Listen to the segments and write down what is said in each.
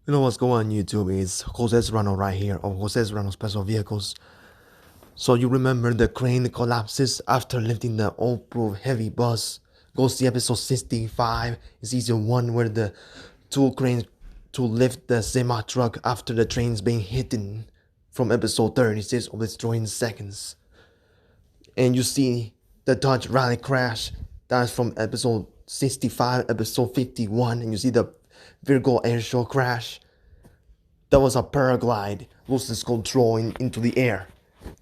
You know what's going on YouTube is Jose Serrano right here of Jose Serrano Special Vehicles. So you remember the crane collapses after lifting the old-proof heavy bus. Go see episode 65 in season 1 where the two cranes to lift the semi-truck after the train's being hidden from episode 36 of Destroying Seconds. And you see the Dodge Rally crash. That's from episode 65, episode 51. And you see the Virgo airshow crash. That was a paraglide, loses control into the air,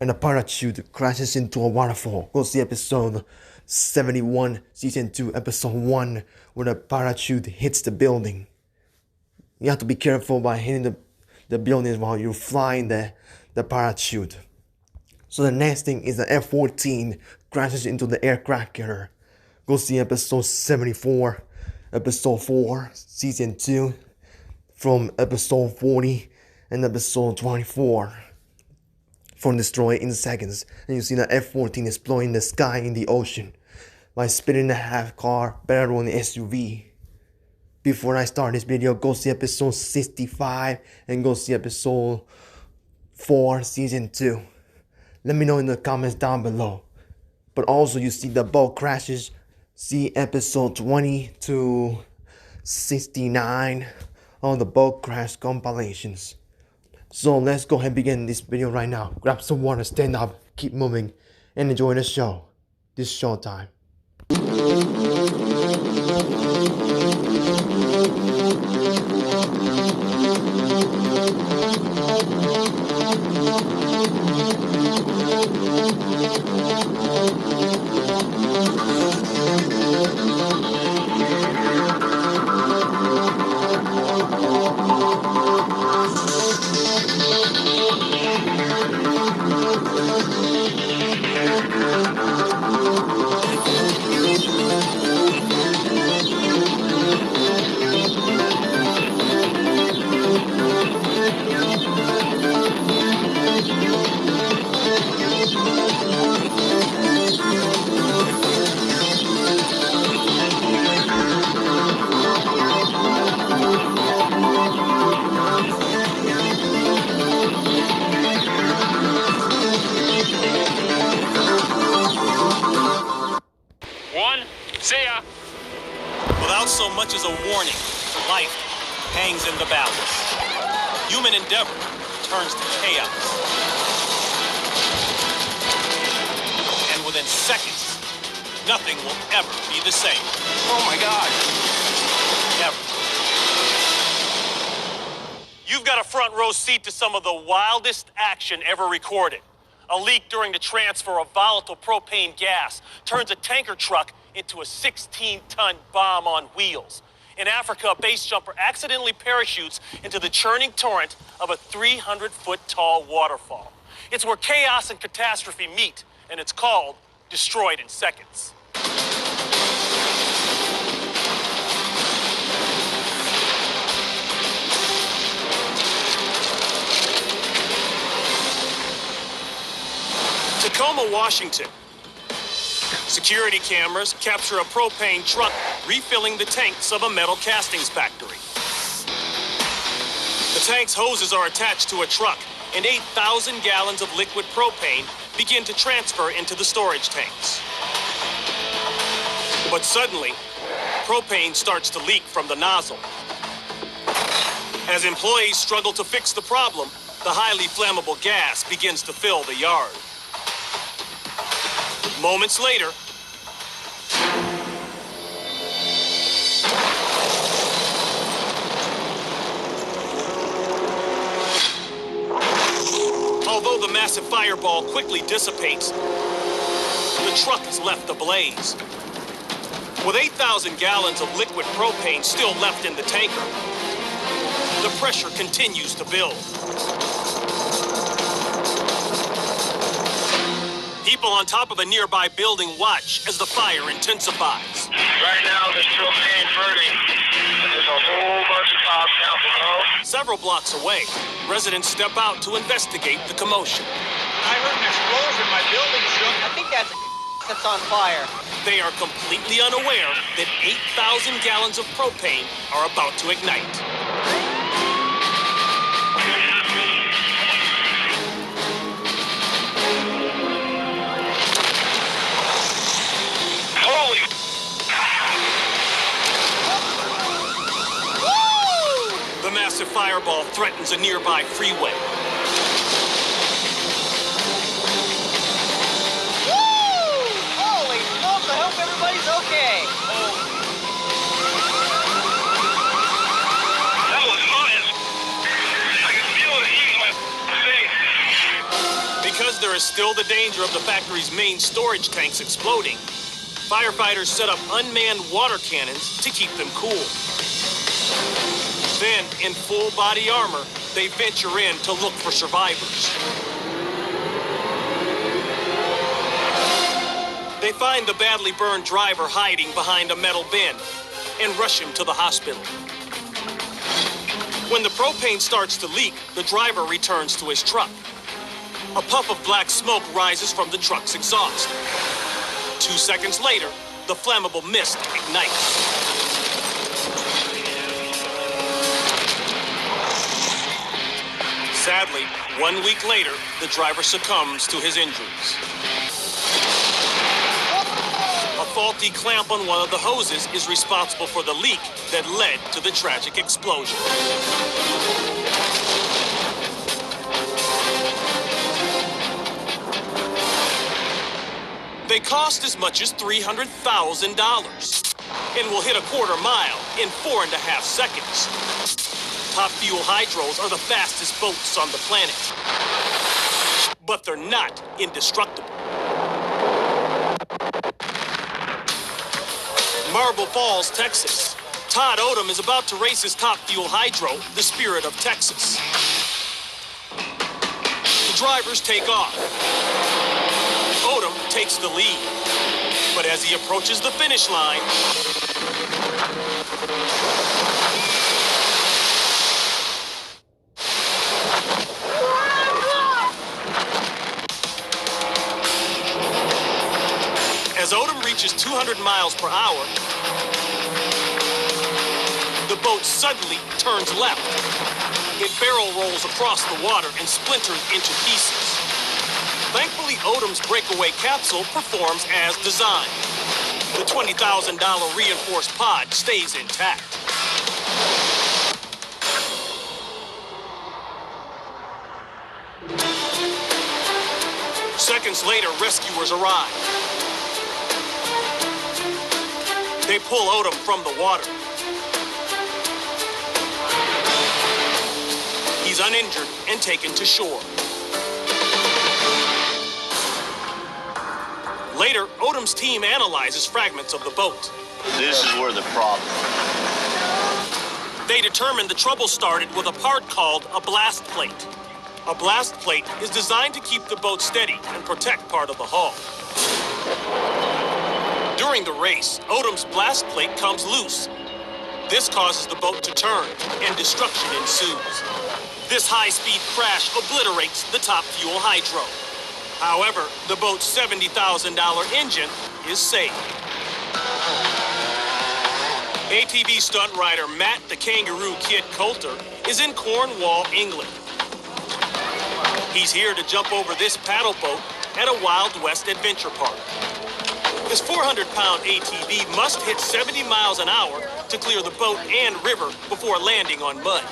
and a parachute crashes into a waterfall. Go see episode 71, season 2, episode 1, where the parachute hits the building. You have to be careful by hitting the buildings while you're flying the parachute. So the next thing is the F-14 crashes into the aircraft carrier. Go see episode 74, episode 4, season 2, from episode 40 and episode 24 from Destroy in Seconds. And you see the F-14 exploring the sky in the ocean by spitting the half-car barrel in the SUV. Before I start this video, go see episode 65 and go see episode 4, season 2. Let me know in the comments down below. But also you see the boat crashes. See episode 20 to 69 on the boat crash compilations. So let's go ahead and begin this video right now. Grab some water, stand up, keep moving, and enjoy the show. This showtime. See ya. Without so much as a warning, life hangs in the balance. Human endeavor turns to chaos. And within seconds, nothing will ever be the same. Oh my God. Ever. You've got a front row seat to some of the wildest action ever recorded. A leak during the transfer of volatile propane gas turns a tanker truck into a 16-ton bomb on wheels. In Africa, a base jumper accidentally parachutes into the churning torrent of a 300-foot tall waterfall. It's where chaos and catastrophe meet, and it's called Destroyed in Seconds. Tacoma, Washington. Security cameras capture a propane truck refilling the tanks of a metal castings factory. The tank's hoses are attached to a truck, and 8,000 gallons of liquid propane begin to transfer into the storage tanks. But suddenly, propane starts to leak from the nozzle. As employees struggle to fix the problem, the highly flammable gas begins to fill the yard. Moments later, although the massive fireball quickly dissipates, the truck is left ablaze. With 8,000 gallons of liquid propane still left in the tanker, the pressure continues to build. People on top of a nearby building watch as the fire intensifies. Right now, there's propane burning. There's a whole bunch of pops down below. Several blocks away, residents step out to investigate the commotion. I heard an explosion. My building shook. I think that's on fire. They are completely unaware that 8,000 gallons of propane are about to ignite. massive fireball threatens a nearby freeway. Woo! Holy smokes, I hope everybody's okay. That was fun. I can feel the heat in my face. Because there is still the danger of the factory's main storage tanks exploding, firefighters set up unmanned water cannons to keep them cool. Then, in full body armor, they venture in to look for survivors. They find the badly burned driver hiding behind a metal bin and rush him to the hospital. When the propane starts to leak, the driver returns to his truck. A puff of black smoke rises from the truck's exhaust. 2 seconds later, the flammable mist ignites. Sadly, 1 week later, the driver succumbs to his injuries. A faulty clamp on one of the hoses is responsible for the leak that led to the tragic explosion. They cost as much as $300,000 and will hit a quarter mile in 4.5 seconds. Top Fuel Hydros are the fastest boats on the planet, but they're not indestructible. Marble Falls, Texas. Todd Odom is about to race his Top Fuel Hydro, the Spirit of Texas. The drivers take off. Odom takes the lead, but as he approaches the finish line, as Odom reaches 200 miles per hour, the boat suddenly turns left. It barrel rolls across the water and splinters into pieces. Thankfully, Odom's breakaway capsule performs as designed. The $20,000 reinforced pod stays intact. Seconds later, rescuers arrive. They pull Odom from the water. He's uninjured and taken to shore. Later, Odom's team analyzes fragments of the boat. This is where the problem. They determine the trouble started with a part called a blast plate. A blast plate is designed to keep the boat steady and protect part of the hull. During the race, Odom's blast plate comes loose. This causes the boat to turn, and destruction ensues. This high-speed crash obliterates the Top Fuel Hydro. However, the boat's $70,000 engine is saved. ATV stunt rider Matt the Kangaroo Kid Coulter is in Cornwall, England. He's here to jump over this paddle boat at a Wild West adventure park. His 400-pound ATV must hit 70 miles an hour to clear the boat and river before landing on mud.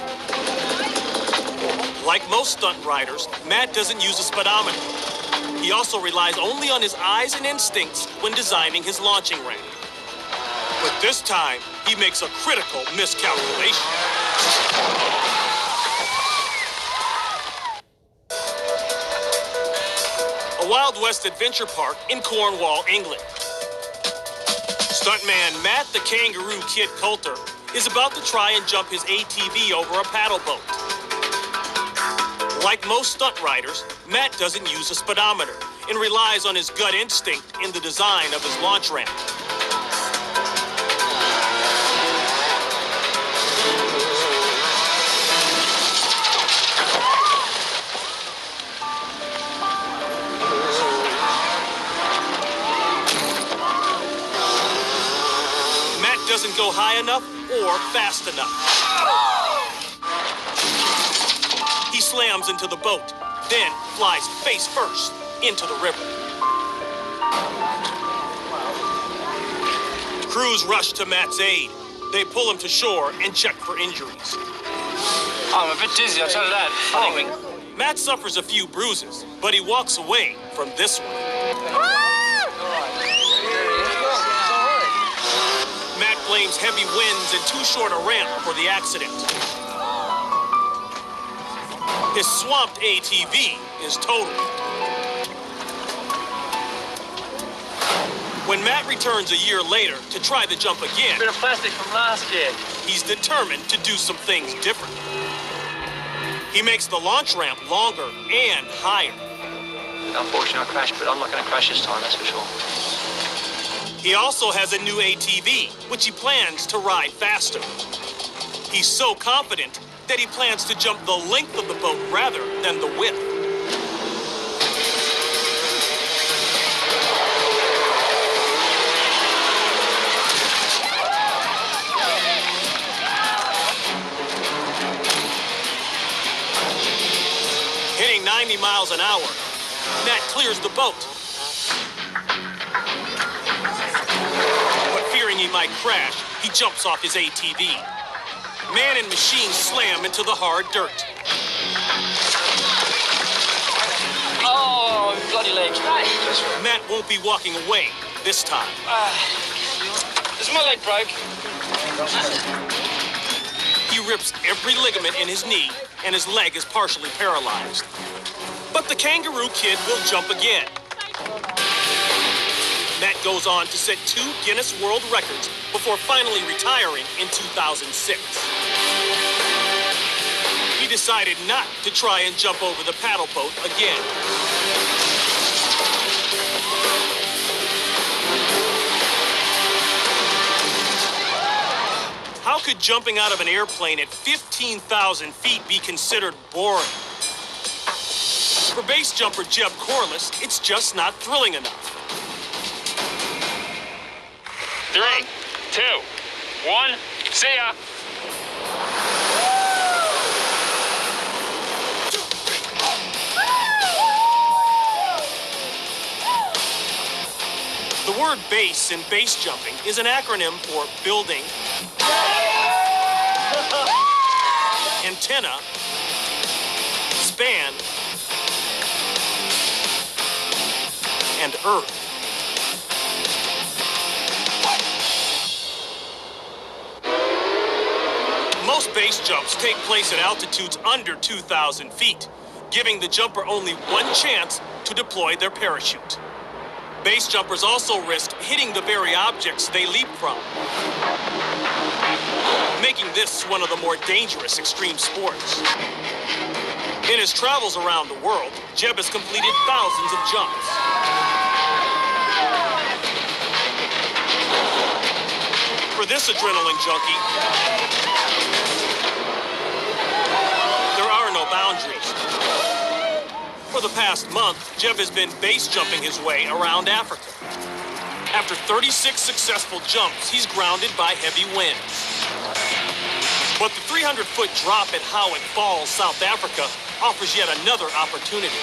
Like most stunt riders, Matt doesn't use a speedometer. He also relies only on his eyes and instincts when designing his launching ramp. But this time, he makes a critical miscalculation. A Wild West adventure park in Cornwall, England. Stuntman Matt the Kangaroo Kid Coulter is about to try and jump his ATV over a paddle boat. Like most stunt riders, Matt doesn't use a speedometer and relies on his gut instinct in the design of his launch ramp. Matt doesn't go high enough or fast enough. He slams into the boat, then flies face first into the river. Crews rush to Matt's aid. They pull him to shore and check for injuries. I'm a bit dizzy, I'll tell you that. I think Matt suffers a few bruises, but he walks away from this one. Matt blames heavy winds and too short a ramp for the accident. His swamped ATV is totaled. When Matt returns a year later to try the jump again, bit of plastic from last year. he's determined to do some things different. He makes the launch ramp longer and higher. Unfortunately, I crashed, but I'm not going to crash this time, that's for sure. He also has a new ATV, which he plans to ride faster. He's so confident that he plans to jump the length of the boat rather than the width. Hitting 90 miles an hour, Matt clears the boat. But fearing he might crash, he jumps off his ATV. Man and machine slam into the hard dirt. Oh, bloody legs. Matt won't be walking away this time. Is my leg broke? He rips every ligament in his knee, and his leg is partially paralyzed. But the Kangaroo Kid will jump again. Matt goes on to set 2 Guinness World Records before finally retiring in 2006. He decided not to try and jump over the paddle boat again. How could jumping out of an airplane at 15,000 feet be considered boring? For base jumper Jeb Corliss, it's just not thrilling enough. 3, 2, 1, see ya! The word base in base jumping is an acronym for building, antenna, span, and earth. Most base jumps take place at altitudes under 2,000 feet, giving the jumper only one chance to deploy their parachute. Base jumpers also risk hitting the very objects they leap from, making this one of the more dangerous extreme sports. In his travels around the world, Jeb has completed thousands of jumps. For this adrenaline junkie, there are no boundaries. For the past month, Jeb has been base jumping his way around Africa. After 36 successful jumps, he's grounded by heavy winds. But the 300-foot drop at Howick Falls, South Africa, offers yet another opportunity.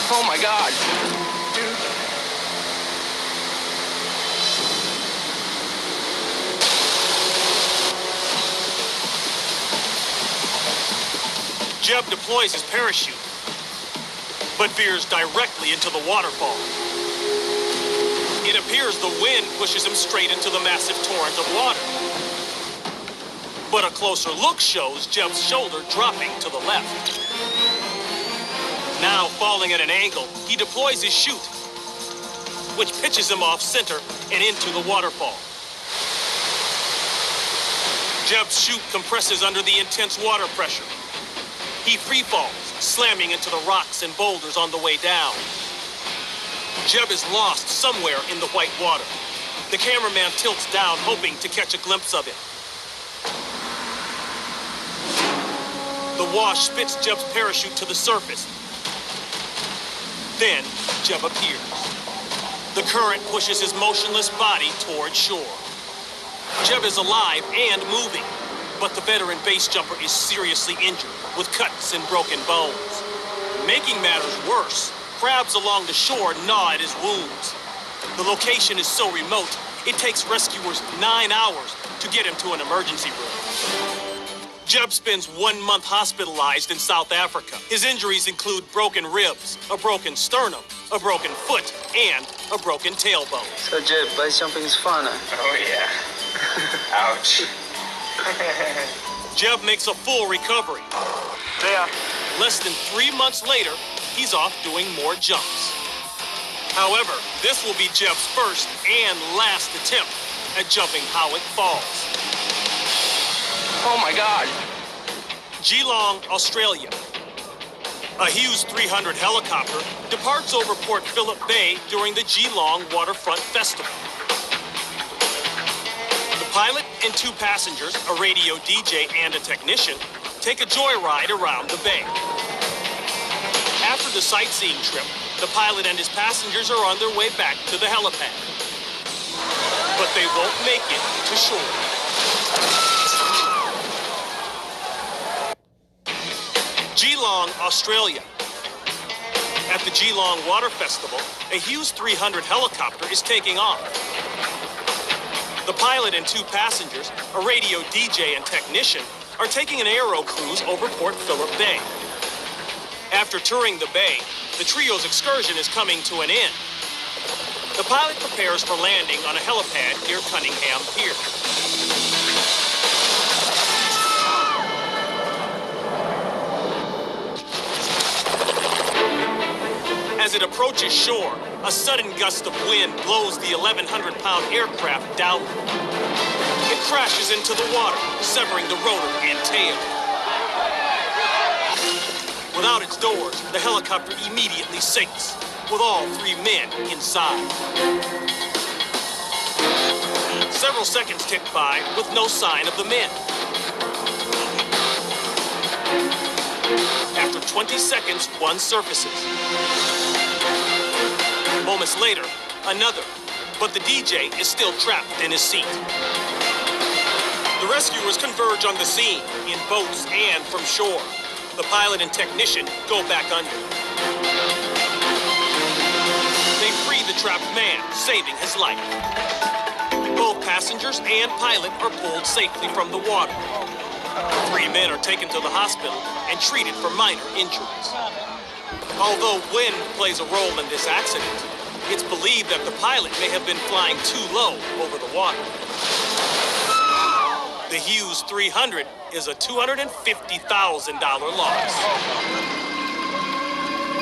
Oh my God. Jeb deploys his parachute, but veers directly into the waterfall. It appears the wind pushes him straight into the massive torrent of water. But a closer look shows Jeb's shoulder dropping to the left. Now falling at an angle, he deploys his chute, which pitches him off center and into the waterfall. Jeb's chute compresses under the intense water pressure. He free falls, slamming into the rocks and boulders on the way down. Jeb is lost somewhere in the white water. The cameraman tilts down, hoping to catch a glimpse of him. The wash spits Jeb's parachute to the surface. Then, Jeb appears. The current pushes his motionless body toward shore. Jeb is alive and moving, but the veteran base jumper is seriously injured, with cuts and broken bones. Making matters worse, crabs along the shore gnaw at his wounds. The location is so remote, it takes rescuers 9 hours to get him to an emergency room. Jeb spends 1 month hospitalized in South Africa. His injuries include broken ribs, a broken sternum, a broken foot, and a broken tailbone. So, Jeb, base jumping is fun, huh? Oh, yeah. Ouch. Jeb makes a full recovery. Yeah. Less than 3 months later, he's off doing more jumps. However, this will be Jeb's first and last attempt at jumping Howick Falls. Oh my God. Geelong, Australia. A Hughes 300 helicopter departs over Port Phillip Bay during the Geelong Waterfront Festival. The pilot and 2 passengers, a radio DJ and a technician, take a joyride around the bay. After the sightseeing trip, the pilot and his passengers are on their way back to the helipad. But they won't make it to shore. Geelong, Australia. At the Geelong Water Festival, a Hughes 300 helicopter is taking off. The pilot and 2 passengers, a radio DJ and technician, are taking an aero cruise over Port Phillip Bay. After touring the bay, the trio's excursion is coming to an end. The pilot prepares for landing on a helipad near Cunningham Pier. As it approaches shore, a sudden gust of wind blows the 1,100-pound aircraft downward. It crashes into the water, severing the rotor and tail. Without its doors, the helicopter immediately sinks, with all 3 men inside. Several seconds tick by with no sign of the men. After 20 seconds, one surfaces. Moments later, another, but the DJ is still trapped in his seat. The rescuers converge on the scene, in boats and from shore. The pilot and technician go back under. They free the trapped man, saving his life. Both passengers and pilot are pulled safely from the water. 3 men are taken to the hospital and treated for minor injuries. Although wind plays a role in this accident, it's believed that the pilot may have been flying too low over the water. The Hughes 300 is a $250,000 loss.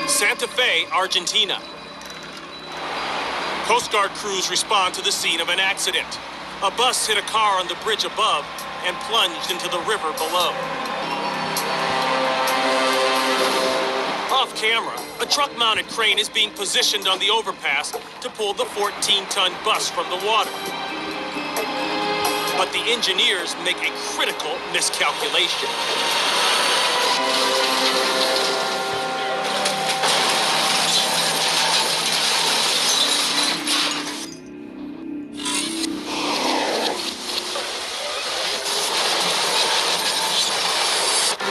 Santa Fe, Argentina. Coast Guard crews respond to the scene of an accident. A bus hit a car on the bridge above and plunged into the river below. Off camera, a truck-mounted crane is being positioned on the overpass to pull the 14-ton bus from the water. But the engineers make a critical miscalculation.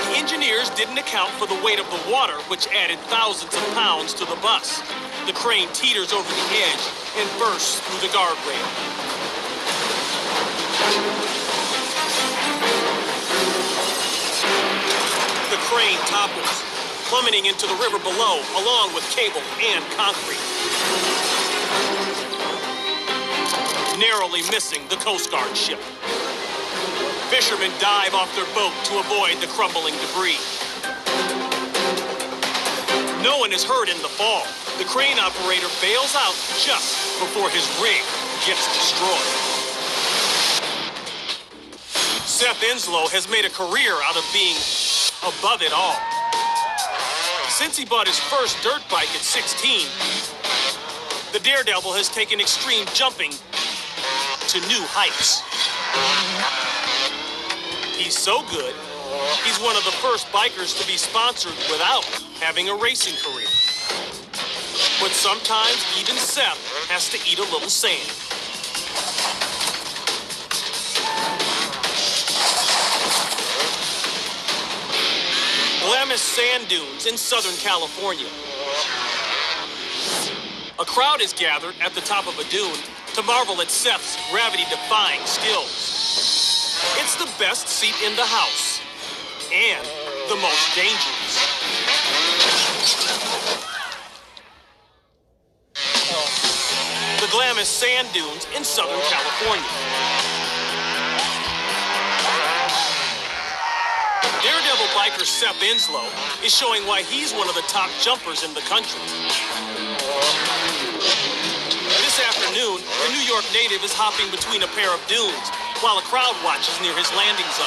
The engineers didn't account for the weight of the water, which added thousands of pounds to the bus. The crane teeters over the edge and bursts through the guardrail. The crane topples, plummeting into the river below, along with cable and concrete. Narrowly missing the Coast Guard ship. Fishermen dive off their boat to avoid the crumbling debris. No one is hurt in the fall. The crane operator bails out just before his rig gets destroyed. Seth Enslow has made a career out of being above it all. Since he bought his first dirt bike at 16, the Daredevil has taken extreme jumping to new heights. He's so good, he's one of the first bikers to be sponsored without having a racing career. But sometimes even Seth has to eat a little sand. Glamis sand dunes in Southern California. A crowd is gathered at the top of a dune to marvel at Seth's gravity-defying skills. It's the best seat in the house and the most dangerous. The glamorous sand dunes in Southern California. Daredevil biker Seth Inslow is showing why he's one of the top jumpers in the country. This afternoon, the New York native is hopping between a pair of dunes while a crowd watches near his landing zone.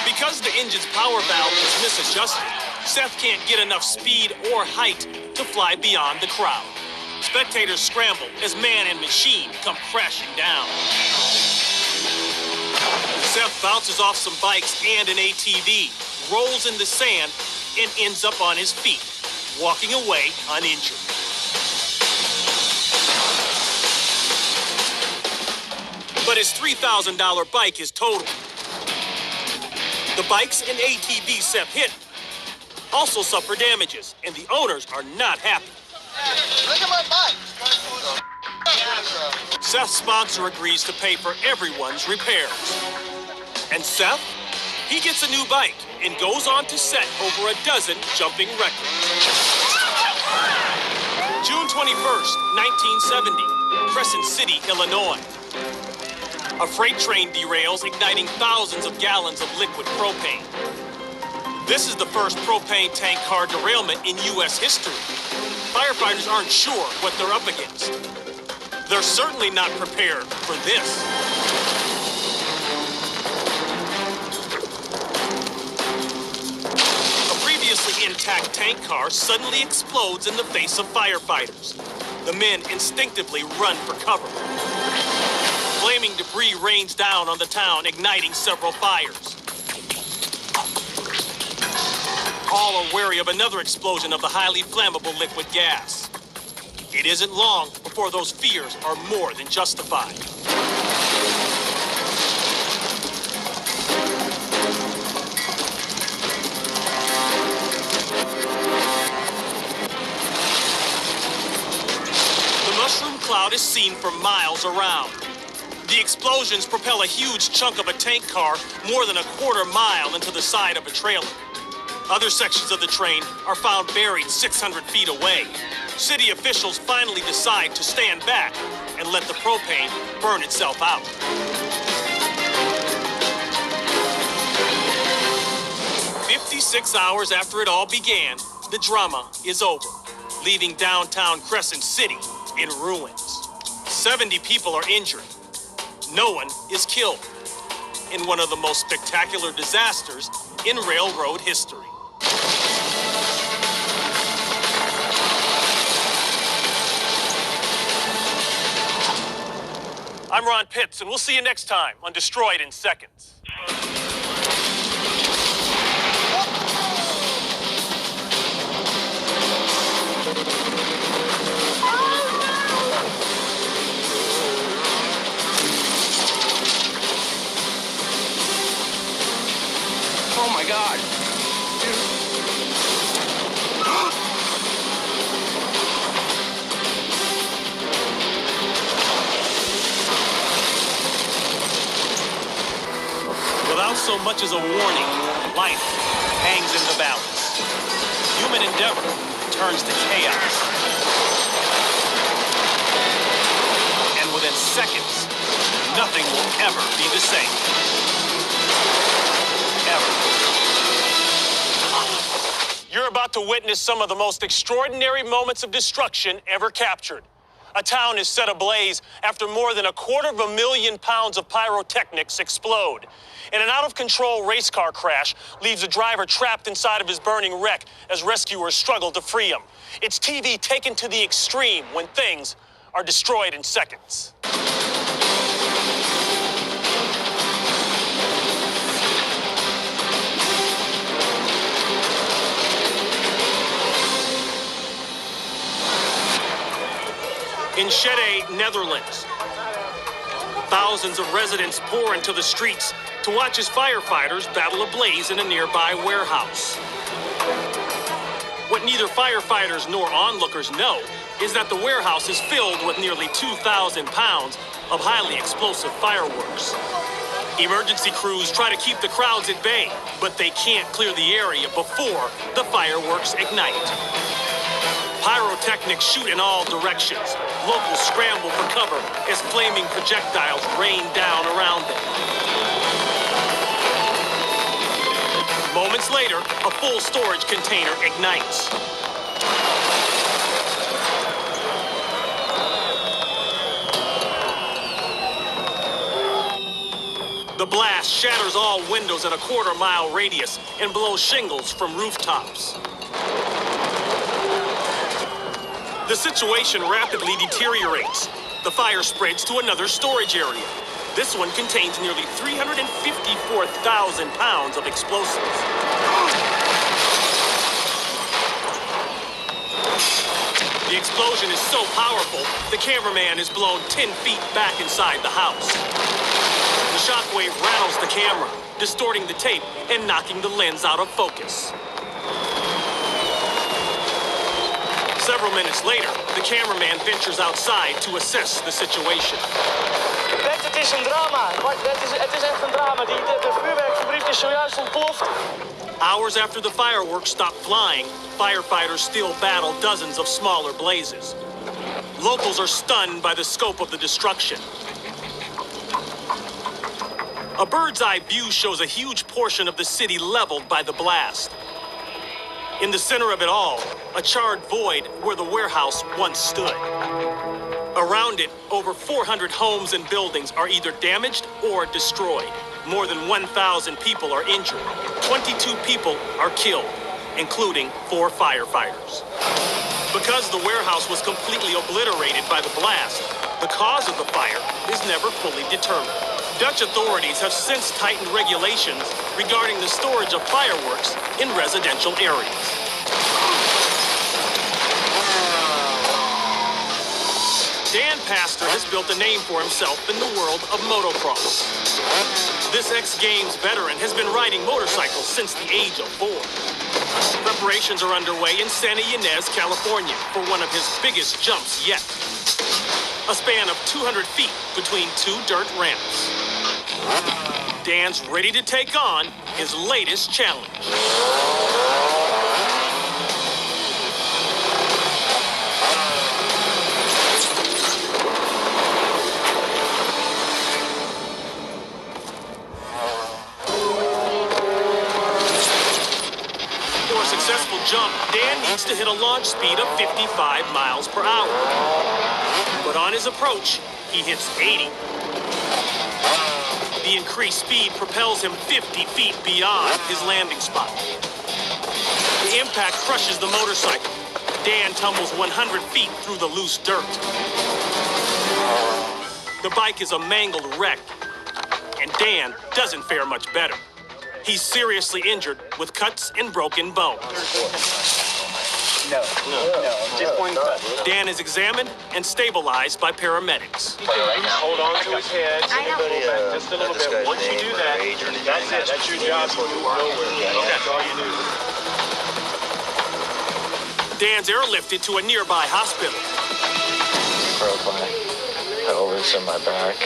Because the engine's power valve is misadjusted, Seth can't get enough speed or height to fly beyond the crowd. Spectators scramble as man and machine come crashing down. Seth bounces off some bikes and an ATV, rolls in the sand, and ends up on his feet, walking away uninjured. But his $3,000 bike is totaled. The bikes and ATV Seth hit also suffer damages, and the owners are not happy. Look at my bike. Seth's sponsor agrees to pay for everyone's repairs. And Seth, he gets a new bike and goes on to set over a dozen jumping records. June 21st, 1970, Crescent City, Illinois. A freight train derails, igniting thousands of gallons of liquid propane. This is the first propane tank car derailment in U.S. history. Firefighters aren't sure what they're up against. They're certainly not prepared for this. A previously intact tank car suddenly explodes in the face of firefighters. The men instinctively run for cover. Flaming debris rains down on the town, igniting several fires. All are wary of another explosion of the highly flammable liquid gas. It isn't long before those fears are more than justified. The mushroom cloud is seen for miles around. The explosions propel a huge chunk of a tank car more than a quarter mile into the side of a trailer. Other sections of the train are found buried 600 feet away. City officials finally decide to stand back and let the propane burn itself out. "56 hours after it all began, the drama is over, leaving downtown Crescent City in ruins. 70 people are injured. No one is killed in one of the most spectacular disasters in railroad history." I'm Ron Pitts, and we'll see you next time on Destroyed in Seconds. Oh my God. Without so much as a warning, life hangs in the balance. Human endeavor turns to chaos. And within seconds, nothing will ever be the same. Ever. You're about to witness some of the most extraordinary moments of destruction ever captured. A town is set ablaze after more than 250,000 pounds of pyrotechnics explode. And an out-of-control race car crash leaves a driver trapped inside of his burning wreck as rescuers struggle to free him. It's TV taken to the extreme when things are destroyed in seconds. Enschede, Netherlands. Thousands of residents pour into the streets to watch as firefighters battle a blaze in a nearby warehouse. What neither firefighters nor onlookers know is that the warehouse is filled with nearly 2,000 pounds of highly explosive fireworks. Emergency crews try to keep the crowds at bay, but they can't clear the area before the fireworks ignite. Pyrotechnics shoot in all directions. Locals scramble for cover as flaming projectiles rain down around them. Moments later, a full storage container ignites. The blast shatters all windows in a quarter-mile radius and blows shingles from rooftops. The situation rapidly deteriorates. The fire spreads to another storage area. This one contains nearly 354,000 pounds of explosives. The explosion is so powerful, the cameraman is blown 10 feet back inside the house. The shockwave rattles the camera, distorting the tape and knocking the lens out of focus. Several minutes later, the cameraman ventures outside to assess the situation. Het is een drama. Het is echt een drama. De vuurwerkfabriek is zojuist ontploft. Hours after the fireworks stop flying, firefighters still battle dozens of smaller blazes. Locals are stunned by the scope of the destruction. A bird's-eye view shows a huge portion of the city leveled by the blast. In the center of it all, a charred void where the warehouse once stood. Around it, over 400 homes and buildings are either damaged or destroyed. More than 1,000 people are injured. 22 people are killed, including 4 firefighters. Because the warehouse was completely obliterated by the blast, the cause of the fire is never fully determined. Dutch authorities have since tightened regulations regarding the storage of fireworks in residential areas. Dan Pastor has built a name for himself in the world of motocross. This X-Games veteran has been riding motorcycles since the age of 4. Preparations are underway in Santa Ynez, California, for one of his biggest jumps yet. A span of 200 feet between 2 dirt ramps. Dan's ready to take on his latest challenge. For a successful jump, Dan needs to hit a launch speed of 55 miles per hour. But on his approach, he hits 80. The increased speed propels him 50 feet beyond his landing spot. The impact crushes the motorcycle. Dan tumbles 100 feet through the loose dirt. The bike is a mangled wreck, and Dan doesn't fare much better. He's seriously injured with cuts and broken bones. No, just one cut. Dan is examined and stabilized by paramedics. Hold on to his head. Just a little bit. Once you do that, that's it. That's your job. You move nowhere. That's all you do. Dan's airlifted to a nearby hospital. Broke my pelvis and my back,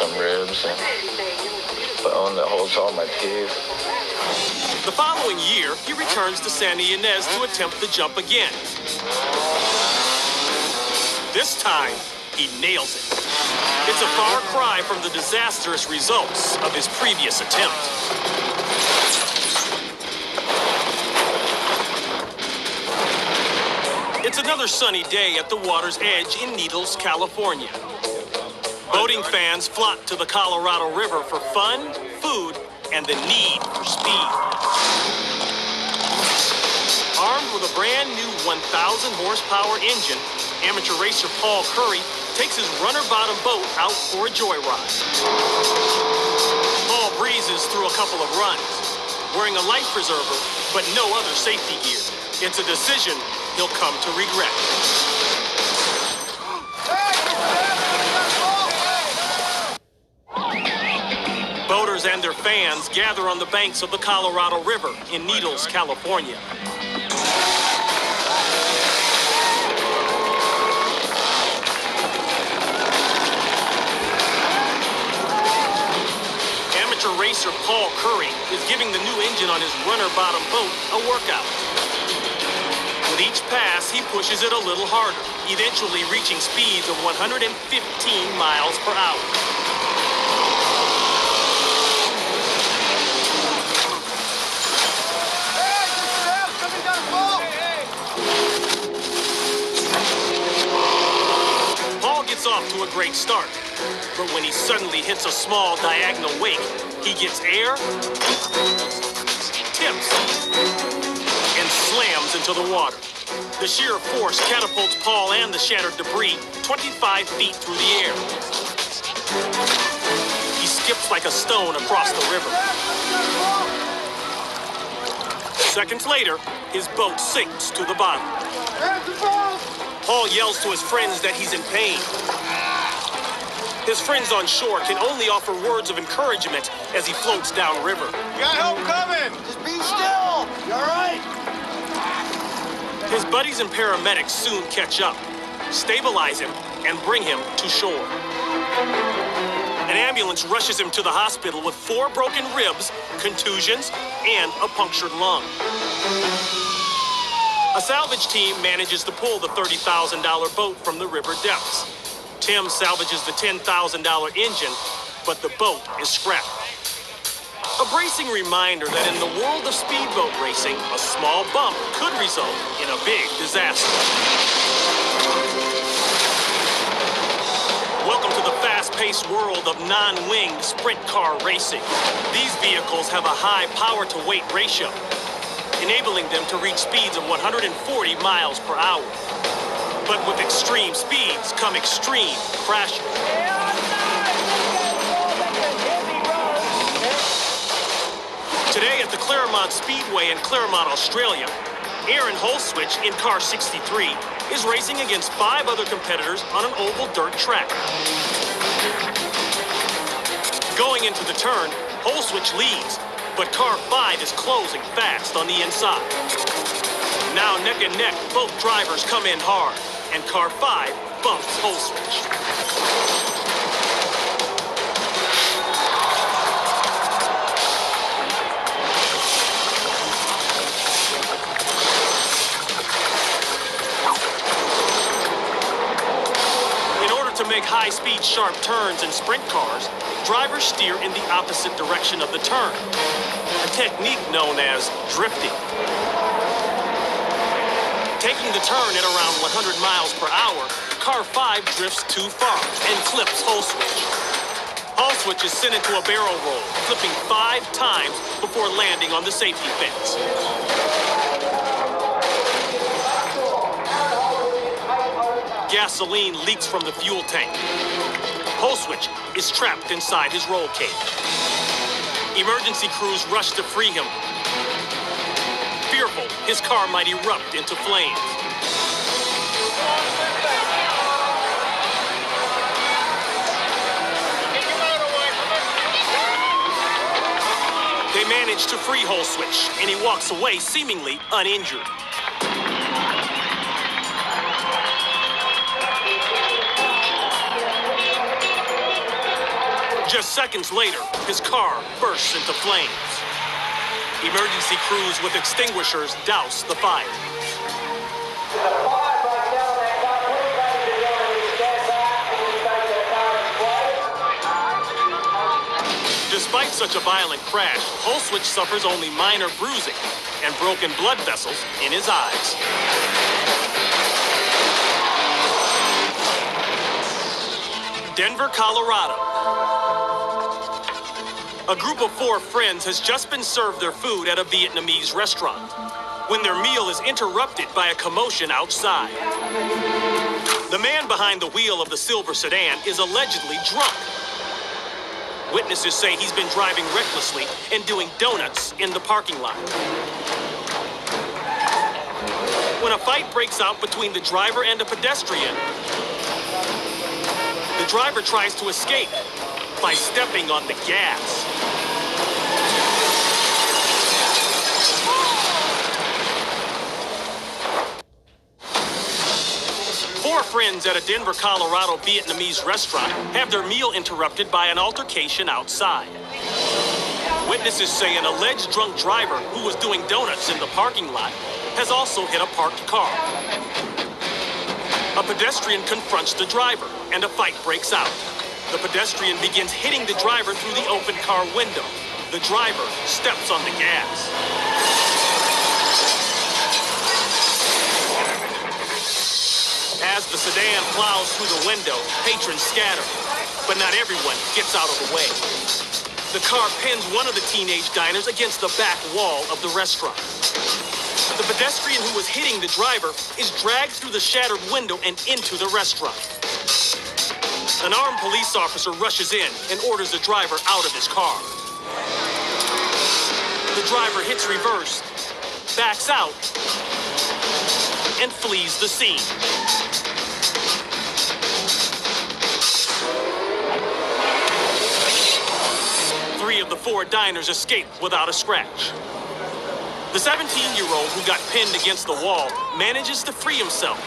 some ribs, and bone that holds all my teeth. The following year, he returns to Santa Ynez to attempt the jump again. This time, he nails it. It's a far cry from the disastrous results of his previous attempt. It's another sunny day at the water's edge in Needles, California. Boating fans flock to the Colorado River for fun, food, and the need for speed. Armed with a brand new 1,000 horsepower engine, amateur racer Paul Curry takes his runner-bottom boat out for a joyride. Paul breezes through a couple of runs, wearing a life preserver, but no other safety gear. It's a decision he'll come to regret. and their fans gather on the banks of the Colorado River in Needles, California. Amateur racer Paul Curry is giving the new engine on his runner bottom boat a workout. With each pass, he pushes it a little harder, eventually reaching speeds of 115 miles per hour. Paul gets off to a great start, but when he suddenly hits a small diagonal wake, he gets air, tips, and slams into the water. The sheer force catapults Paul and the shattered debris 25 feet through the air. He skips like a stone across the river. Seconds later, his boat sinks to the bottom. Paul yells to his friends that he's in pain. His friends on shore can only offer words of encouragement as he floats downriver. You got help coming! Just be still! You all right? His buddies and paramedics soon catch up, stabilize him, and bring him to shore. An ambulance rushes him to the hospital with 4 broken ribs, contusions, and a punctured lung. A salvage team manages to pull the $30,000 boat from the river depths. Tim salvages the $10,000 engine, but the boat is scrapped. A bracing reminder that in the world of speedboat racing, a small bump could result in a big disaster. Welcome to the fast-paced world of non-winged sprint car racing. These vehicles have a high power-to-weight ratio, enabling them to reach speeds of 140 miles per hour. But with extreme speeds come extreme crashes. Today at the Claremont Speedway in Claremont, Australia, Aaron Holswich in car 63 is racing against 5 other competitors on an oval dirt track. Going into the turn, Holswich leads, but car 5 is closing fast on the inside. Now neck and neck, both drivers come in hard, and car 5 bumps Holswich. To make high-speed, sharp turns in sprint cars, drivers steer in the opposite direction of the turn, a technique known as drifting. Taking the turn at around 100 miles per hour, car 5 drifts too far and clips Holswich. Holswich is sent into a barrel roll, flipping 5 times before landing on the safety fence. Gasoline leaks from the fuel tank. Holswich is trapped inside his roll cage. Emergency crews rush to free him. Fearful his car might erupt into flames. They manage to free Holswich, and he walks away seemingly uninjured. Just seconds later, his car bursts into flames. Emergency crews with extinguishers douse the fire. Despite such a violent crash, Holswich suffers only minor bruising and broken blood vessels in his eyes. Denver, Colorado. A group of 4 friends has just been served their food at a Vietnamese restaurant when their meal is interrupted by a commotion outside. The man behind the wheel of the silver sedan is allegedly drunk. Witnesses say he's been driving recklessly and doing donuts in the parking lot. When a fight breaks out between the driver and a pedestrian, the driver tries to escape by stepping on the gas. friends at a Denver, Colorado Vietnamese restaurant have their meal interrupted by an altercation outside. Witnesses say an alleged drunk driver who was doing donuts in the parking lot has also hit a parked car. A pedestrian confronts the driver, and a fight breaks out. The pedestrian begins hitting the driver through the open car window. The driver steps on the gas. As the sedan plows through the window, patrons scatter, but not everyone gets out of the way. The car pins one of the teenage diners against the back wall of the restaurant. The pedestrian who was hitting the driver is dragged through the shattered window and into the restaurant. An armed police officer rushes in and orders the driver out of his car. The driver hits reverse, backs out, and flees the scene. Three of the four diners escape without a scratch. The 17-year-old who got pinned against the wall manages to free himself.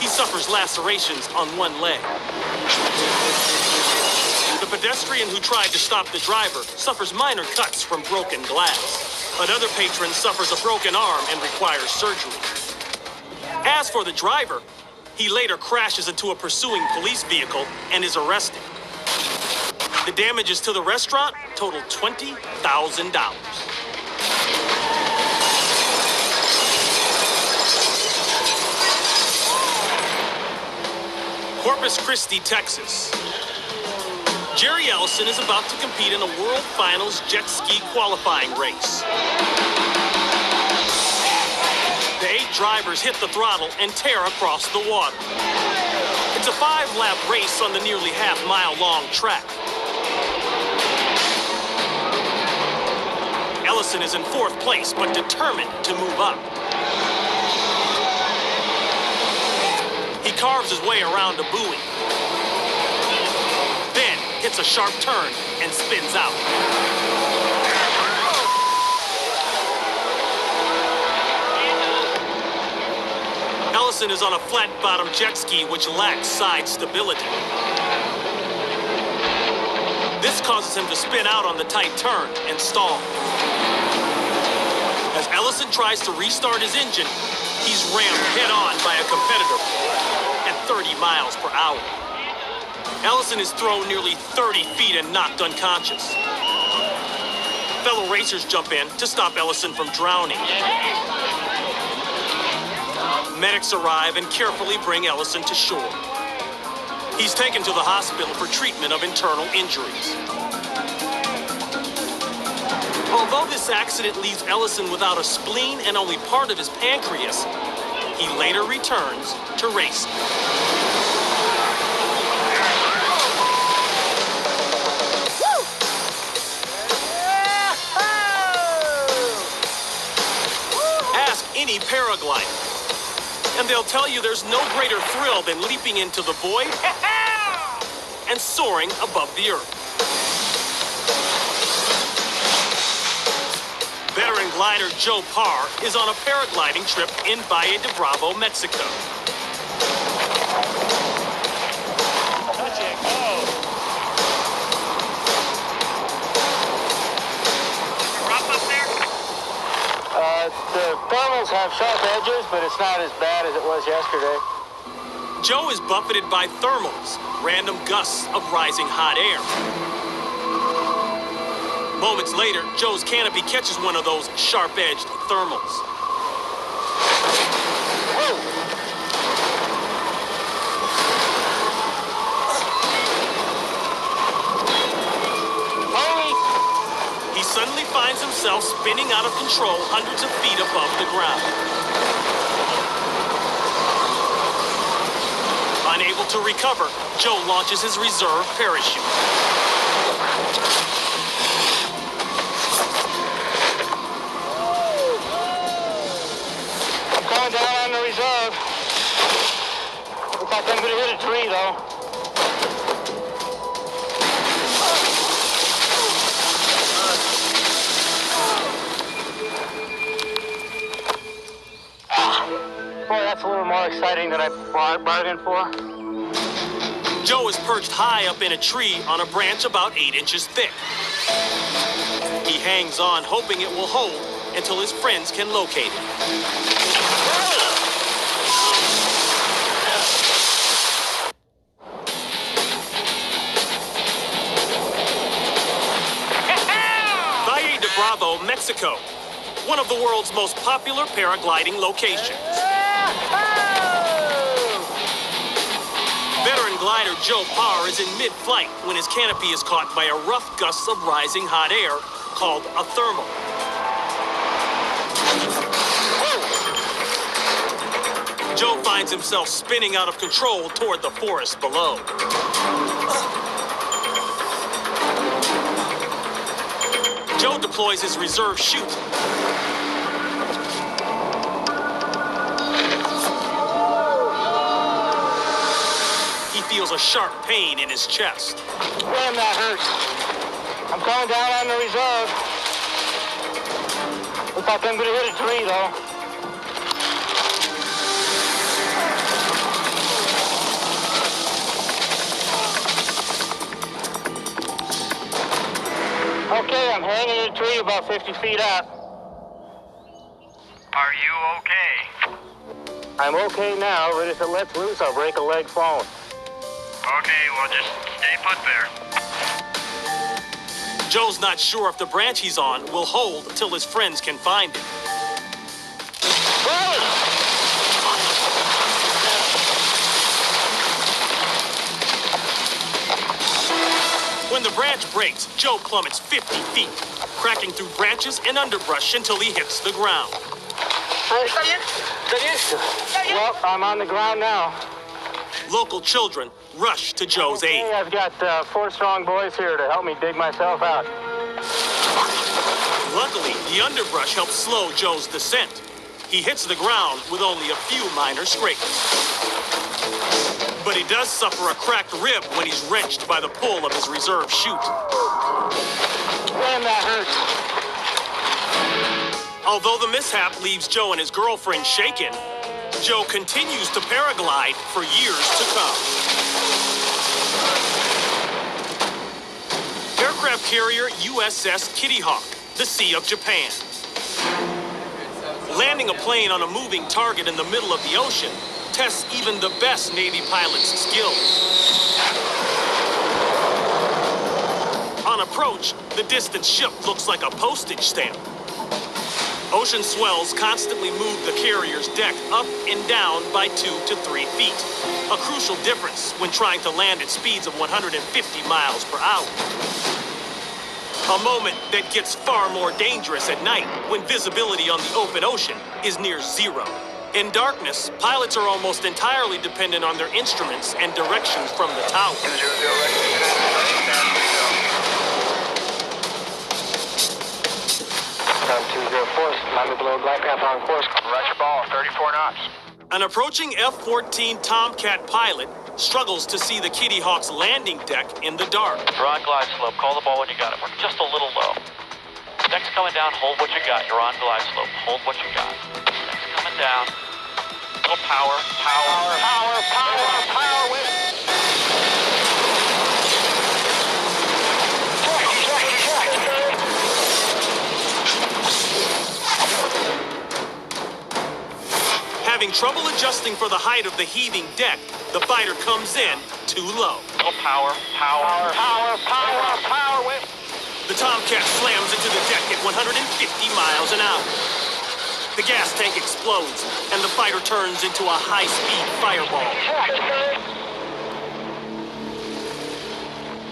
He suffers lacerations on one leg. The pedestrian who tried to stop the driver suffers minor cuts from broken glass. Another patron suffers a broken arm and requires surgery. As for the driver, he later crashes into a pursuing police vehicle and is arrested. The damages to the restaurant total $20,000. Corpus Christi, Texas. Jerry Ellison is about to compete in a World Finals jet ski qualifying race. The 8 drivers hit the throttle and tear across the water. It's a 5-lap race on the nearly half-mile-long track. Ellison is in 4th place, but determined to move up. He carves his way around a buoy, then hits a sharp turn and spins out. Ellison is on a flat-bottom jet ski which lacks side stability. This causes him to spin out on the tight turn and stall. As Ellison tries to restart his engine, he's rammed head-on by a competitor at 30 miles per hour. Ellison is thrown nearly 30 feet and knocked unconscious. Fellow racers jump in to stop Ellison from drowning. Medics arrive and carefully bring Ellison to shore. He's taken to the hospital for treatment of internal injuries. Although this accident leaves Ellison without a spleen and only part of his pancreas, he later returns to racing. Ask any paraglider, and they'll tell you there's no greater thrill than leaping into the void and soaring above the earth. Veteran glider Joe Parr is on a paragliding trip in Valle de Bravo, Mexico. Touch it, go. Rough up there? The thermals have sharp edges, but it's not as bad as it was yesterday. Joe is buffeted by thermals, random gusts of rising hot air. Moments later, Joe's canopy catches one of those sharp-edged thermals. He suddenly finds himself spinning out of control hundreds of feet above the ground. Unable to recover, Joe launches his reserve parachute. I'm coming down on the reserve. Looks like I'm gonna hit a tree though. Boy, that's a little more exciting than I bargained for. Joe is perched high up in a tree on a branch about 8 inches thick. He hangs on, hoping it will hold until his friends can locate it. Valle de Bravo, Mexico, one of the world's most popular paragliding locations. Veteran glider Joe Parr is in mid-flight when his canopy is caught by a rough gust of rising hot air called a thermal. Joe finds himself spinning out of control toward the forest below. Joe deploys his reserve chute. He feels a sharp pain in his chest. Damn, that hurts. I'm coming down on the reserve. Looks like I'm gonna hit a tree, though. Okay, I'm hanging in a tree about 50 feet up. Are you okay? I'm okay now, but if it lets loose, I'll break a leg phone. Okay, well, just stay put there. Joe's not sure if the branch he's on will hold until his friends can find it. When the branch breaks, Joe plummets 50 feet, cracking through branches and underbrush until he hits the ground. Well, I'm on the ground now. Local children rush to Joe's aid. Hey, I've got 4 strong boys here to help me dig myself out. Luckily, the underbrush helps slow Joe's descent. He hits the ground with only a few minor scrapes. But he does suffer a cracked rib when he's wrenched by the pull of his reserve chute. Damn, that hurts. Although the mishap leaves Joe and his girlfriend shaken, Joe continues to paraglide for years to come. Aircraft carrier USS Kitty Hawk, the Sea of Japan. Landing a plane on a moving target in the middle of the ocean tests even the best Navy pilot's skills. On approach, the distant ship looks like a postage stamp. Ocean swells constantly move the carrier's deck up and down by 2 to 3 feet, a crucial difference when trying to land at speeds of 150 miles per hour. A moment that gets far more dangerous at night when visibility on the open ocean is near zero. In darkness, pilots are almost entirely dependent on their instruments and directions from the tower. Time 204, Miami below glide path on course. Roger ball, 34 knots. An approaching F-14 Tomcat pilot struggles to see the Kitty Hawk's landing deck in the dark. You're on glide slope. Call the ball when you got it. We're just a little low. Deck's coming down. Hold what you got. You're on glide slope. Hold what you got. Deck's coming down. Little power. Having trouble adjusting for the height of the heaving deck, the fighter comes in too low. Little power. The Tomcat slams into the deck at 150 miles an hour. The gas tank explodes, and the fighter turns into a high-speed fireball.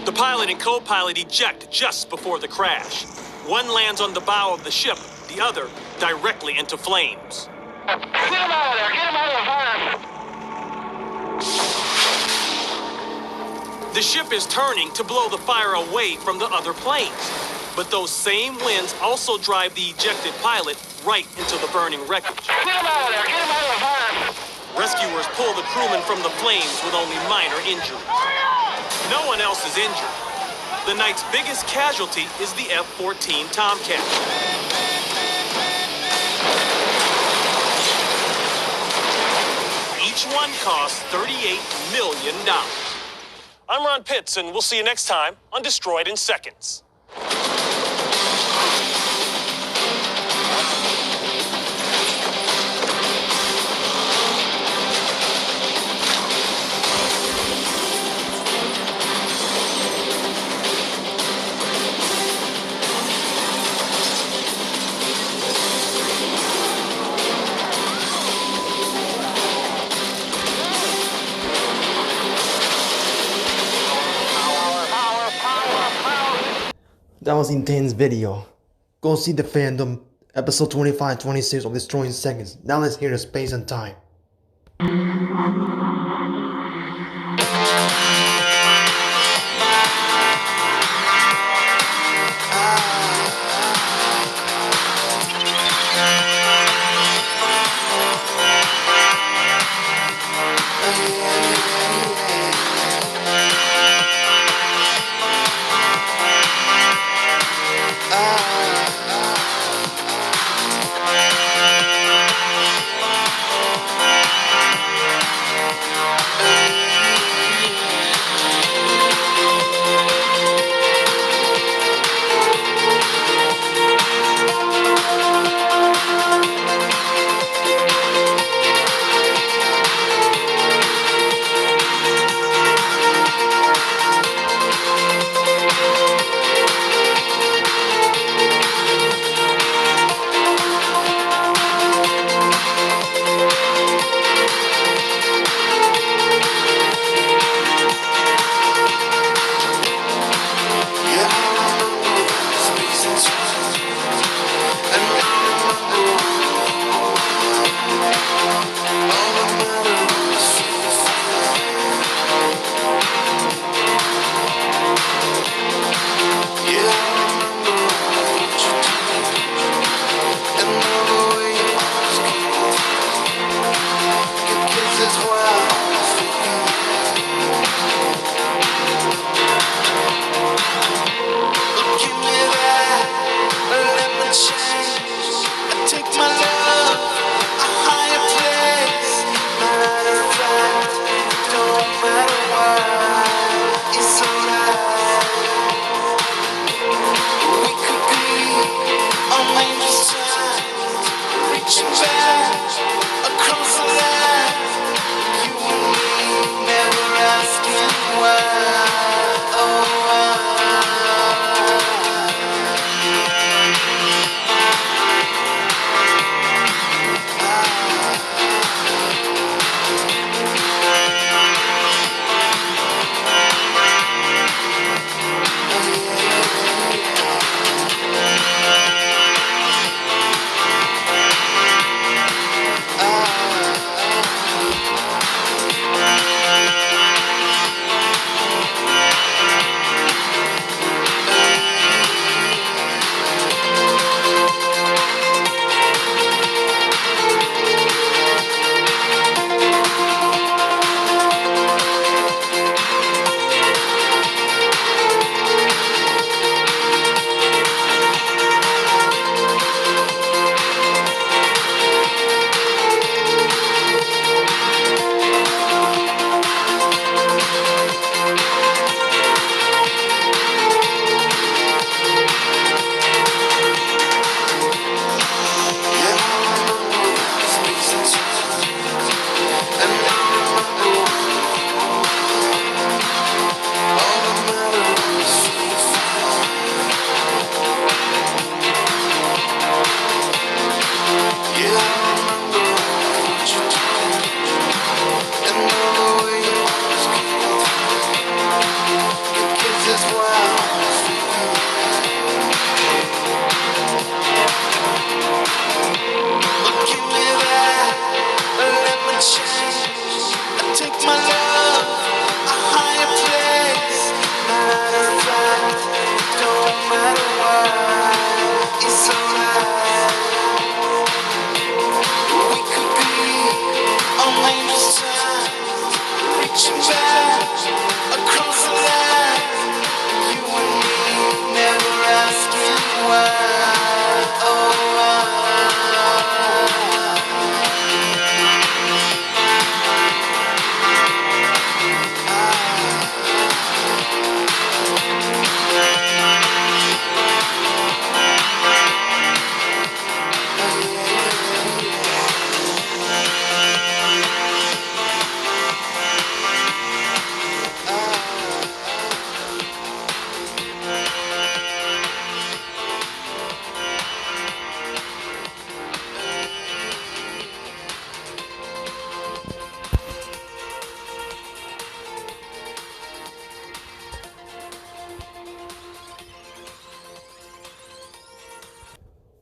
The pilot and co-pilot eject just before the crash. One lands on the bow of the ship, the other directly into flames. Get him out of there! Get him out of the fire! The ship is turning to blow the fire away from the other planes. But those same winds also drive the ejected pilot right into the burning wreckage. Get him out of there! Get him out of the fire! Rescuers pull the crewman from the flames with only minor injuries. No one else is injured. The night's biggest casualty is the F-14 Tomcat. Each one costs $38 million. I'm Ron Pitts, and we'll see you next time on Destroyed in Seconds. That was intense video. Go see the fandom episode 25 and 26 of Destroying Seconds. Now let's hear the space and time.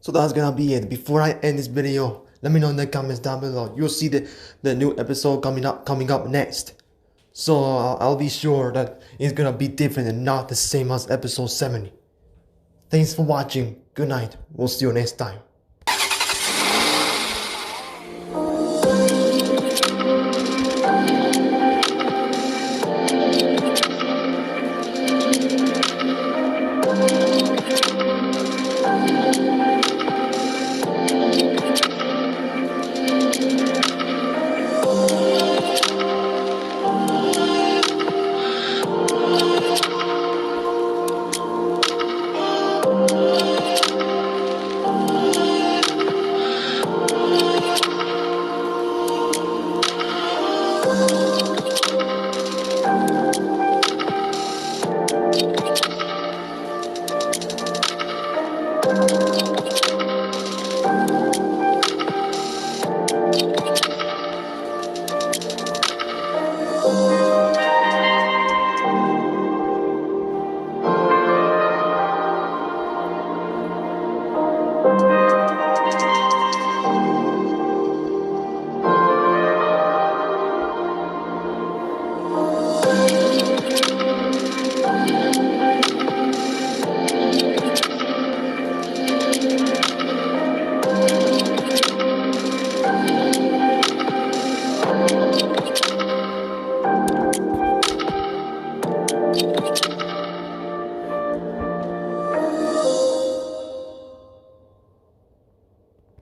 So that's gonna be it. Before I end this video, let me know in the comments down below. You'll see the new episode coming up next. So I'll be sure that it's gonna be different and not the same as episode 70. Thanks for watching. Good night. We'll see you next time.